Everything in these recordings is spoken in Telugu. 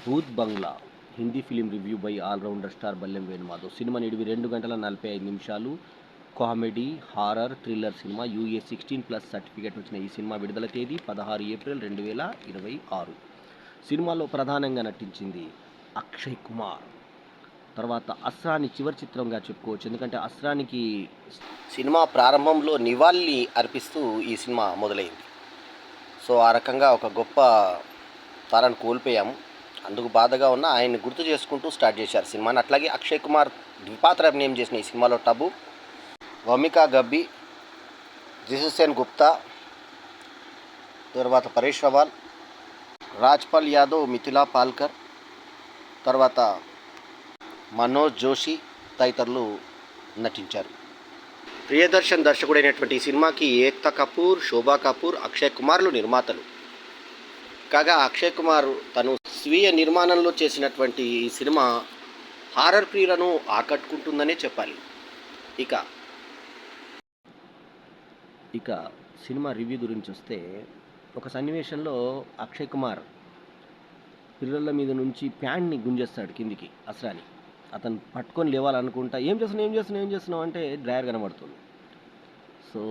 భూత్ Bangla Hindi film review by allrounder star Ballem Venumadhav. Cinema నిడివి 2 గంటల 45 నిమిషాలు. Comedy, horror, thriller cinema. UA 16+ certificate వచ్చిన ఈ సినిమా విడుదల తేదీ 16 ఏప్రిల్ 2026. సినిమాలో ప్రధానంగా నటించింది అక్షయ్ కుమార్. తర్వాత అస్రాని చివరి చిత్రంగా చెప్పుకోవచ్చు. ఎందుకంటే అస్రానికి సినిమా ప్రారంభంలో నివాళి అర్పిస్తూ ఈ సినిమా మొదలైంది. సో ఆ రకంగా ఒక గొప్ప తారాన్ని కోల్పోయాము. అందుకు బాధగా ఉన్న ఆయన్ని గుర్తు చేసుకుంటూ స్టార్ట్ చేశారు సినిమాని. అట్లాగే అక్షయ్ కుమార్ ద్విపాత్ర అభినయం చేసిన ఈ సినిమాలో టబు, వమికా గబ్బి, జిసుసేన్ గుప్తా, తర్వాత పరేష్ రవాల్, రాజ్పాల్ యాదవ్, మిథిలా పాల్కర్, తర్వాత మనోజ్ జోషి తదితరులు నటించారు. ప్రియదర్శన్ దర్శకుడైనటువంటి ఈ సినిమాకి ఏక్తా కపూర్, శోభా కపూర్, అక్షయ్ కుమార్లు నిర్మాతలు. కాగా అక్షయ్ కుమార్ తను స్వీయ నిర్మాణంలో చేసినటువంటి ఈ సినిమా హారర్ ప్రియులను ఆకట్టుకుంటుందనే చెప్పాలి. ఇక సినిమా రివ్యూ గురించి వస్తే, ఒక సన్నివేశంలో అక్షయ్ కుమార్ పిల్లల మీద నుంచి ప్యాంట్ని గుంజేస్తాడు కిందికి అస్రాని. అతను పట్టుకొని లేవాలనుకుంటా, ఏం చేస్తున్నావు అంటే డ్రైవర్ కనబడుతుంది. సో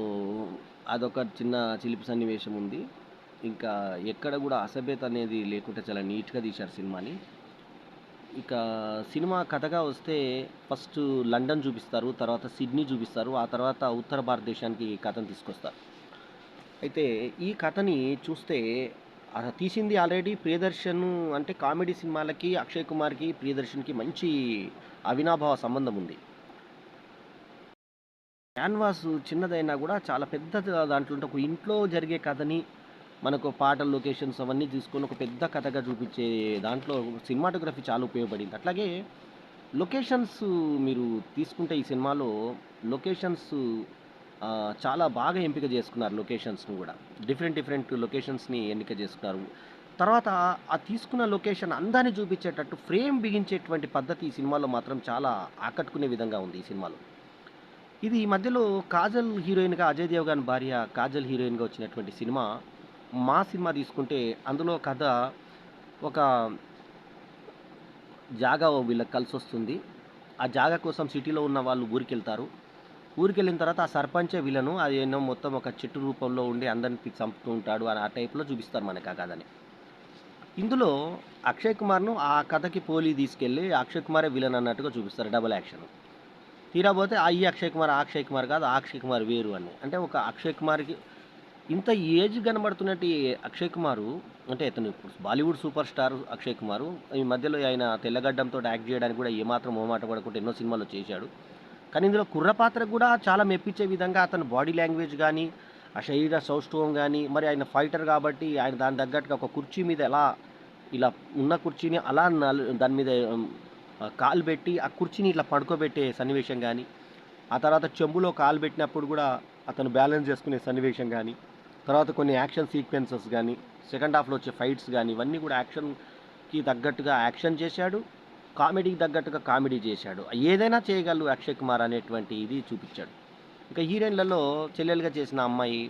అదొక చిన్న చిలిపి సన్నివేశం ఉంది. ఇంకా ఎక్కడ కూడా అసభ్యత అనేది లేకుండా చాలా నీట్గా తీశారు సినిమాని. ఇక సినిమా కథగా వస్తే, ఫస్ట్ లండన్ చూపిస్తారు, తర్వాత సిడ్నీ చూపిస్తారు, ఆ తర్వాత ఉత్తర భారతదేశానికి కథను తీసుకొస్తారు. అయితే ఈ కథని చూస్తే తీసింది ఆల్రెడీ ప్రియదర్శన్. అంటే కామెడీ సినిమాలకి అక్షయ్ కుమార్కి, ప్రియదర్శన్కి మంచి అవినాభావ సంబంధం ఉంది. క్యాన్వాస్ చిన్నదైనా కూడా చాలా పెద్ద దాంట్లో ఉంటే, ఒక ఇంట్లో జరిగే కథని మనకు పాటల లొకేషన్స్ అవన్నీ తీసుకొని ఒక పెద్ద కథగా చూపించే దాంట్లో సినిమాటోగ్రఫీ చాలా ఉపయోగపడింది. అట్లాగే లొకేషన్స్ మీరు తీసుకుంటే ఈ సినిమాలో లొకేషన్స్ చాలా బాగా ఎంపిక చేసుకున్నారు. లొకేషన్స్ను కూడా డిఫరెంట్ లొకేషన్స్ని ఎన్నిక చేసుకున్నారు. తర్వాత ఆ తీసుకున్న లొకేషన్ అందాన్ని చూపించేటట్టు ఫ్రేమ్ బిగించేటువంటి పద్ధతి ఈ సినిమాలో మాత్రం చాలా ఆకట్టుకునే విధంగా ఉంది ఈ సినిమాలో. ఇది ఈ మధ్యలో కాజల్ హీరోయిన్గా, అజయ్ దేవగన్ భార్య కాజల్ హీరోయిన్గా వచ్చినటువంటి సినిమా. మా సినిమా తీసుకుంటే అందులో కథ ఒక జాగా వీళ్ళకి కలిసి వస్తుంది. ఆ జాగా కోసం సిటీలో ఉన్న వాళ్ళు ఊరికెళ్తారు. ఊరికెళ్ళిన తర్వాత ఆ సర్పంచే వీళ్ళను, అది ఎన్నో మొత్తం ఒక చెట్టు రూపంలో ఉండి అందరిని చంపుతూ ఉంటాడు అని ఆ టైప్లో చూపిస్తారు మనకి ఆ కథని. ఇందులో అక్షయ్ కుమార్ను ఆ కథకి పోలి తీసుకెళ్ళి అక్షయ్ కుమారే విలన్ అన్నట్టుగా చూపిస్తారు, డబుల్ యాక్షన్. తీరాబోతే ఈ అక్షయ్ కుమార్ ఆ అక్షయ్ కుమార్ కాదు, ఆ అక్షయ్ కుమార్ వేరు అని. అంటే ఒక అక్షయ్ కుమార్కి ఇంత ఏజ్ కనబడుతున్నట్టు అక్షయ్ కుమారు, అంటే అతను బాలీవుడ్ సూపర్ స్టార్ అక్షయ్ కుమారు. ఈ మధ్యలో ఆయన తెల్లగడ్డంతో యాక్ట్ చేయడానికి కూడా ఏమాత్రం మొహమాట పడకుండా ఎన్నో సినిమాల్లో చేశాడు. కానీ ఇందులో కుర్ర పాత్ర కూడా చాలా మెప్పించే విధంగా అతను బాడీ లాంగ్వేజ్ కానీ, ఆ శరీర సౌష్ఠవం కానీ, మరి ఆయన ఫైటర్ కాబట్టి ఆయన దాని తగ్గట్టుగా ఒక కుర్చీ మీద ఇలా ఉన్న కుర్చీని అలా దాని మీద కాలు పెట్టి ఆ కుర్చీని ఇట్లా పడుకోబెట్టే సన్నివేశం కానీ, ఆ తర్వాత చెంబులో కాలు పెట్టినప్పుడు కూడా అతను బ్యాలెన్స్ చేసుకునే సన్నివేశం కానీ, తర్వాత కొన్ని యాక్షన్ సీక్వెన్సెస్ కానీ, సెకండ్ హాఫ్లో వచ్చే ఫైట్స్ కానీ, ఇవన్నీ కూడా యాక్షన్కి తగ్గట్టుగా యాక్షన్ చేశాడు, కామెడీకి తగ్గట్టుగా కామెడీ చేశాడు. ఏదైనా చేయగలరు అక్షయ్ కుమార్ అనేటువంటి ఇది చూపించాడు. ఇక హీరోయిన్లలో చెల్లెలుగా చేసిన అమ్మాయి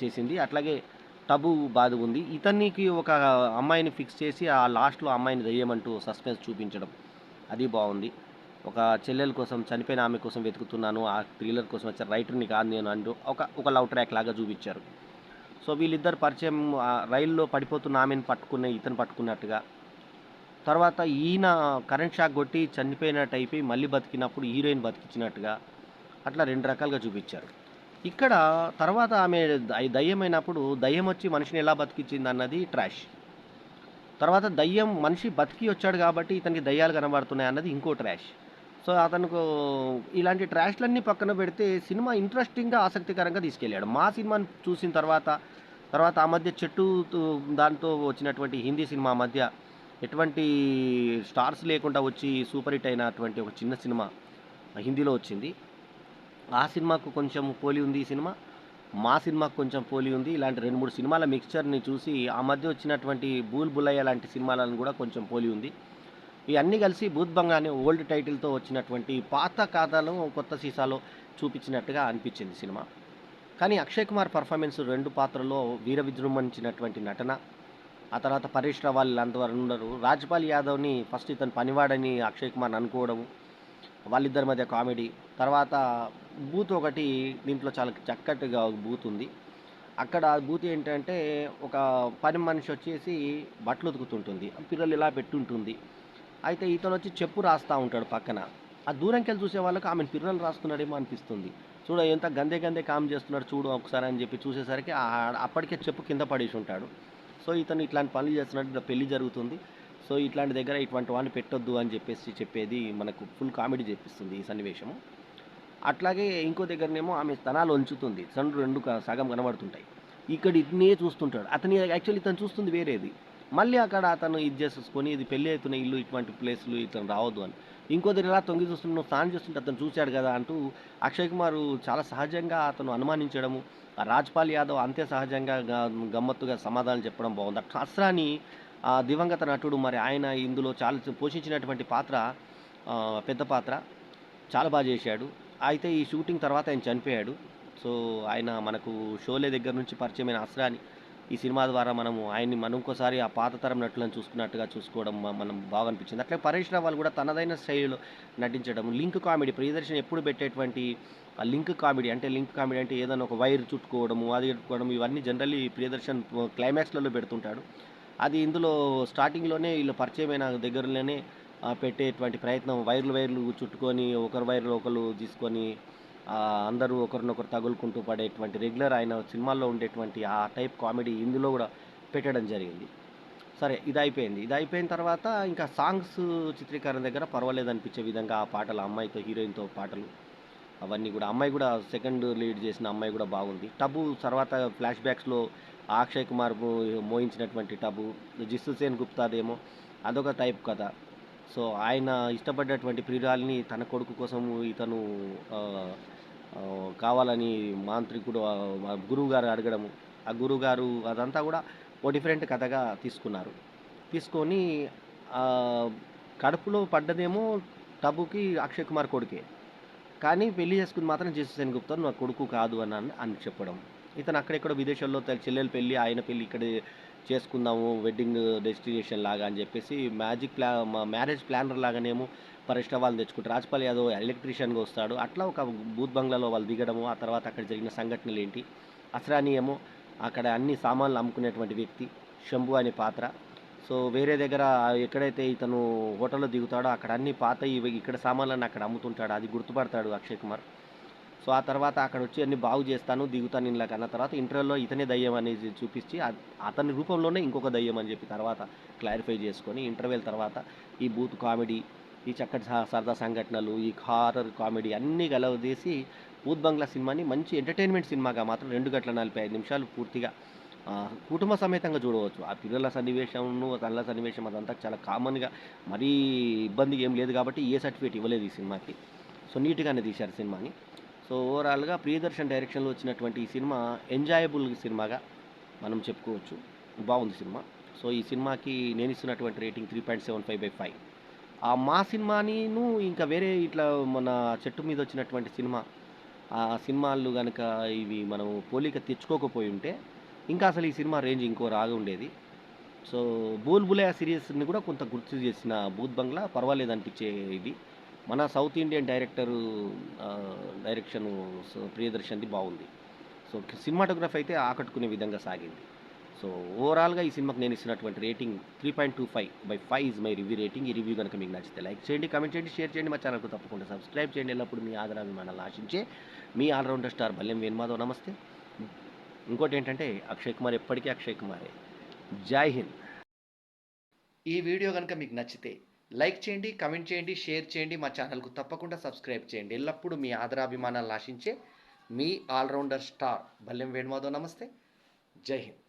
చేసింది. అట్లాగే టబు బాగా ఉంది. ఇతనికి ఒక అమ్మాయిని ఫిక్స్ చేసి ఆ లాస్ట్లో అమ్మాయిని దయ్యమంటూ సస్పెన్స్ చూపించడం, అది బాగుంది. ఒక చెల్లెల కోసం, చనిపోయిన ఆమె కోసం వెతుకుతున్నాను, ఆ థ్రిల్లర్ కోసం వచ్చారు, రైటర్ని కాదు నేను అంటూ ఒక లవ్ ట్రాక్ లాగా చూపించారు. సో వీళ్ళిద్దరు పరిచయం రైల్లో పడిపోతున్న ఆమెను ఇతను పట్టుకున్నట్టుగా, తర్వాత ఈయన కరెంట్ షాక్ కొట్టి చనిపోయినట్టు అయిపోయి మళ్ళీ బతికినప్పుడు హీరోయిన్ బతికించినట్టుగా, అట్లా 2 రకాలుగా చూపించారు. ఇక్కడ తర్వాత ఆమె దయ్యమైనప్పుడు దయ్యం వచ్చి మనిషిని ఎలా బతికించింది అన్నది ట్రాష్. తర్వాత దయ్యం మనిషి బతికి వచ్చాడు కాబట్టి ఇతనికి దయ్యాలు కనబడుతున్నాయి అన్నది ఇంకో ట్రాష్. సో అతనికి ఇలాంటి ట్రాష్లన్నీ పక్కన పెడితే సినిమా ఇంట్రెస్టింగ్గా, ఆసక్తికరంగా తీసుకెళ్ళాడు. మా సినిమాని చూసిన తర్వాత ఆ మధ్య చెట్టు దాంతో వచ్చినటువంటి హిందీ సినిమా మధ్య ఎటువంటి స్టార్స్ లేకుండా వచ్చి సూపర్ హిట్ అయినటువంటి ఒక చిన్న సినిమా హిందీలో వచ్చింది. ఆ సినిమాకు కొంచెం పోలి ఉంది ఈ సినిమా, మా సినిమాకు కొంచెం పోలి ఉంది. ఇలాంటి 2-3 సినిమాల మిక్స్చర్ని చూసి ఆ మధ్య వచ్చినటువంటి బూల్ బుల్లయ్య లాంటి సినిమాలను కూడా కొంచెం పోలి ఉంది. ఇవన్నీ కలిసి భూత్ బంగ్లా అనే ఓల్డ్ టైటిల్తో వచ్చినటువంటి పాత కథలు కొత్త సీసాలో చూపించినట్టుగా అనిపించింది సినిమా. కానీ అక్షయ్ కుమార్ పర్ఫార్మెన్స్ 2 పాత్రల్లో వీర విజృంభించినటువంటి నటన, ఆ తర్వాత పరేష్ రావల్ అంతవరకు ఉన్నారు. రాజ్‌పాల్ యాదవ్‌ని ఫస్ట్ ఇతను పనివాడని అక్షయ్ కుమార్ అనుకోవడము. వాళ్ళిద్దరి మధ్య కామెడీ. తర్వాత బూత్ ఒకటి దీంట్లో చాలా చక్కటిగా ఒక బూత్ ఉంది. అక్కడ బూత్ ఏంటంటే ఒక పని మనిషి వచ్చేసి బట్టలు ఉతుకుతుంటుంది. పిర్రలు ఇలా పెట్టుంటుంది. అయితే ఇతనొచ్చి చెప్పు రాస్తా ఉంటాడు పక్కన. ఆ దూరంకెళ్ళి చూసే వాళ్ళకి ఆమెను పిర్రలు రాస్తున్నాడేమో అనిపిస్తుంది. చూడు ఎంత గందే గందే కామ్ చేస్తున్నాడు చూడు ఒకసారి అని చెప్పి చూసేసరికి అప్పటికే చెప్పు కింద పడేసి ఉంటాడు. సో, ఇతను ఇట్లాంటి పనులు చేస్తున్నాడు. ఇలా పెళ్లి జరుగుతుంది. సో, ఇట్లాంటి దగ్గర ఇటువంటి వాడిని పెట్టొద్దు అని చెప్పేసి చెప్పేది మనకు ఫుల్ కామెడీ చేపిస్తుంది ఈ సన్నివేశము. అట్లాగే ఇంకో దగ్గరనేమో ఆమె స్తనాలు వంచుతుంది. సన్ను 2 సగం కనబడుతుంటాయి. ఇక్కడ ఇట్నే చూస్తుంటాడు. యాక్చువల్లీ ఇతను చూస్తుంది వేరేది. మళ్ళీ అక్కడ అతను ఇది చేసేసుకొని ఇది పెళ్లి అవుతున్న ఇల్లు ఇటువంటి ప్లేస్‌లు ఇతను రావద్దు అని. ఇంకో దగ్గర ఇలా తొంగి చూస్తుంటే నువ్వు స్నానం చేస్తుంటే అతను చూసాడు కదా! అంటూ అక్షయ్ కుమార్ చాలా సహజంగా అతను అనుమానించడము. ఆ రాజ్‌పాల్ యాదవ్ అంతే సహజంగా గమ్మత్తుగా సమాధానం చెప్పడం బావుంది. అట్లా అస్రాని దివంగత నటుడు మరి ఆయన ఇందులో చాలా పోషించినటువంటి పాత్ర పెద్ద పాత్ర. చాలా చేశాడు. అయితే ఈ షూటింగ్ తర్వాత ఆయన చనిపోయాడు. సో, ఆయన మనకు షోలే దగ్గర నుంచి పరిచయమైన అస్రాని ఈ సినిమా ద్వారా మనం ఇంకోసారి ఆ పాత తరం నటులను చూసుకున్నట్టుగా చూసుకోవడం మనం బాగా అనిపించింది. అట్లే పరేష్ రావల్ కూడా తనదైన శైలిలో నటించడం. లింక్ కామెడీ ప్రియదర్శన్ ఎప్పుడు పెట్టేటువంటి లింక్ కామెడీ అంటే ఏదైనా ఒక వైర్ చుట్టుకోవడము, అది పెట్టుకోవడం ఇవన్నీ జనరల్లీ ప్రియదర్శన్ క్లైమాక్స్‌లలో పెడుతుంటాడు. అది ఇందులో స్టార్టింగ్‌లోనే వీళ్ళు పరిచయమైన దగ్గరలోనే పెట్టేటువంటి ప్రయత్నం వైర్లు చుట్టుకొని ఒకరి వైర్లు ఒకళ్ళు తీసుకొని అందరూ ఒకరినొకరు తగులుకుంటూ పడేటువంటి రెగ్యులర్ ఆయన సినిమాల్లో ఉండేటువంటి ఆ టైప్ కామెడీ ఇందులో గూడా పెట్టడం జరిగింది. సరే ఇదయిపోయింది. ఇదయిపోయిన తర్వాత ఇంకా సాంగ్స్ చిత్రీకరణ దగ్గర పర్వాలేదనిపించే విధంగా ఆ పాటలు ఆ అమ్మాయితో హీరోయిన్‌తో పాటలు అవన్నీ గూడా అమ్మాయి గూడా సెకండ్ లీడ్ చేసిన అమ్మాయి గూడా బాగుంది. టబు తర్వాత ఫ్లాష్ బ్యాక్స్‌లో అక్షయ్ కుమార్ మోయించినటువంటి టబు, జిస్సు సేన్ గుప్తాదేమో అదొక టైప్ కథ. సో, ఆయన ఇష్టపడ్డటువంటి ప్రియురాలిని తన కొడుకు కోసం ఇతను ఆహ్, కావాలని మాంత్రికుడు గురువుగారు అడగడము. ఆ గురువుగారు అదంతా గూడా ఓ డిఫరెంట్ కథగా తీసుకున్నారు. తీసుకొని ఆహ్, కడుపులో పడ్డదేమో టబుకి అక్షయ్ కుమార్ కొడుకే. కానీ పెళ్లి చేసుకుంది మాత్రం జేసు సెన్‌గుప్తా నా కొడుకు కాదు అని చెప్పడం. ఇతను అక్కడెక్కడో విదేశాల్లో తన చెల్లెల పెళ్లి, ఆయన పెళ్లి ఇక్కడే చేసుకుందాము వెడ్డింగ్ డెస్టినేషన్ లాగా అని జెప్పేసి మ్యారేజ్ ప్లానర్ లాగానేమో పరేష్ రావల్‌ని తెచ్చుకుంటారు. రాజ్‌పాల్ యాదవ్ ఎలక్ట్రీషియన్‌గా వస్తాడు. అట్లా ఒక బూత్ బంగ్లాలో వాళ్ళు దిగడము, ఆ తర్వాత అక్కడ జరిగిన సంఘటనలేంటి, అస్రాని ఏమో అక్కడ అన్ని సామాన్లు అమ్ముకునేటువంటి వ్యక్తి, శంభు అనే పాత్ర. సో, వేరే దగ్గర ఎక్కడైతే ఇతను హోటల్‌లో దిగుతాడో అక్కడ అన్ని పాతయి ఇక్కడ సామాన్లన్నీ అక్కడ అమ్ముతుంటాడు. అది గుర్తుపడతాడు అక్షయ్ కుమార్. సో, ఆ తర్వాత అక్కడొచ్చి అన్ని బాగు చేస్తాను, దిగుతాను ఇలాగ అన్న తర్వాత ఇంటర్వెల్‌లో ఇతనే దయ్యం అనేది చూపించి అతని రూపంలోనే ఇంకొక దయ్యం అని చెప్పి తర్వాత క్లారిఫై చేసుకొని ఇంటర్వెల్ తర్వాత ఈ బూత్ కామెడీ, ఈ చక్కటి సరదా సంఘటనలు, ఈ హారర్ కామెడీ అన్నీ కలవజేసి 'భూత్ బంగ్లా' సినిమాని మంచి ఎంటర్‌టైన్‌మెంట్ సినిమాగా మాత్రం 2 గంటల 45 నిమిషాలు పూర్తిగా కుటుంబ సమేతంగా చూడవచ్చు. ఆ పిల్లల సన్నివేశంను, తల్లుల సన్నివేశం అదంతా చాలా కామన్‌గా మరీ ఇబ్బంది ఏం లేదు కాబట్టి ఏ సర్టిఫికేట్ ఇవ్వలేదు ఈ సినిమాకి. సో, నీట్‌గానే తీశారు సినిమాని. సో, ఓవరాల్‌గా ప్రియదర్శన్ డైరెక్షన్‌లో వచ్చినటువంటి ఈ సినిమా ఎంజాయబుల్ సినిమాగా మనం చెప్పుకోవచ్చు. బాగుంది సినిమా. సో, ఈ సినిమాకి నేనిస్తున్నటువంటి రేటింగ్ 3.75/5. మా సినిమానిను ఇంకా వేరే ఇట్లా మన చెట్టు మీద వచ్చినటువంటి సినిమా, ఆ సినిమాలు గనక ఇవి మనం పోలిక తెచ్చుకోకపోయుంటే, ఇంకా అసలు ఈ సినిమా రేంజ్ ఇంకో రాగుండేది. సో, 'బూల్ బులయ్యా' సీరీస్‌ని కూడా కొంత గుర్తు చేసిన 'భూత్ బంగ్లా' పర్వాలేదనిపించే ఇది. మన సౌత్ ఇండియన్ డైరెక్షను ప్రియదర్శన్‌ది బాగుంది. సో, సినిమాటోగ్రఫీ అయితే ఆకట్టుకునే విధంగా సాగింది. సో, ఓవరాల్‌గా ఈ సినిమాకి నేను ఇచ్చినటువంటి rating 3.25/5 is my review rating. ఈ రివ్యూ గనుక మీకు నచ్చితే లైక్ చేయండి, కామెంట్ చేయండి, షేర్ చేయండి. మా ఛానల్‌కు తప్పకుండా సబ్స్క్రైబ్ చేయండి. ఎల్లప్పుడూ మీ ఆదరాభిమానాలను ఆశించే me all rounder star Ballem Venumadhav. నమస్తే. ఇంకోటేంటంటే అక్షయ్ కుమార్ ఎప్పటికీ అక్షయ్ కుమారే. జై హింద్. ఈ వీడియో గనుక మీకు నచ్చితే లైక్ చేయండి, కామెంట్ చేయండి, షేర్ చేయండి. మా ఛానల్‌కు తప్పకుండా సబ్స్క్రైబ్ చేయండి. ఎల్లప్పుడూ మీ ఆదరాభిమానాలను ఆశించే me all rounder star Ballem Venumadhav. నమస్తే. జై హింద్.